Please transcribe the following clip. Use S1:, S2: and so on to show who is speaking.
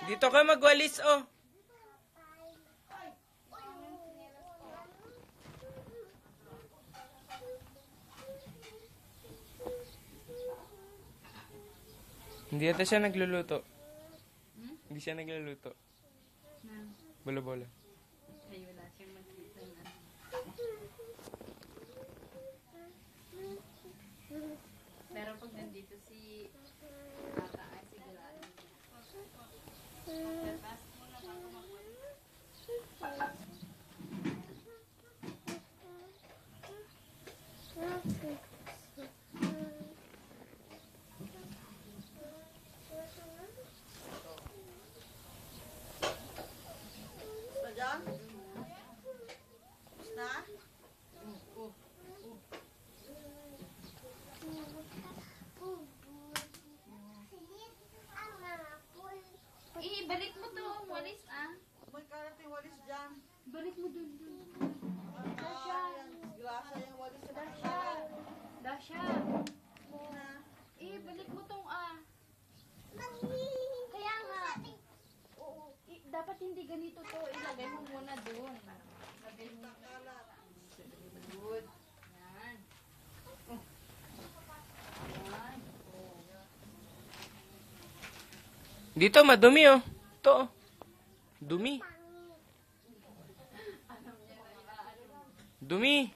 S1: Dito ka magwalis, oh. Hindi ata siya nagluluto. Hindi siya nagluluto. Bola-bola.
S2: Ay, wala siyang magkita na. Pero pag nandito si Ata ay sigurado. Tapos muna bago magwalis.
S3: Diyan? Na?
S2: Balik mo to, walis ah.
S3: May karating walis dyan.
S2: Balik mo dun.
S3: Dasha. Grasa yung walis sa
S2: Dasha. Dasha.
S3: na.
S2: Balik mo tong Kaya nga. Dapat hindi ganito to. Ilagay mo muna dun. Ilagay mo muna. Good. Yan. Yan.
S1: Dito, madumi, oh. Ito, oh. Dumi. Dumi.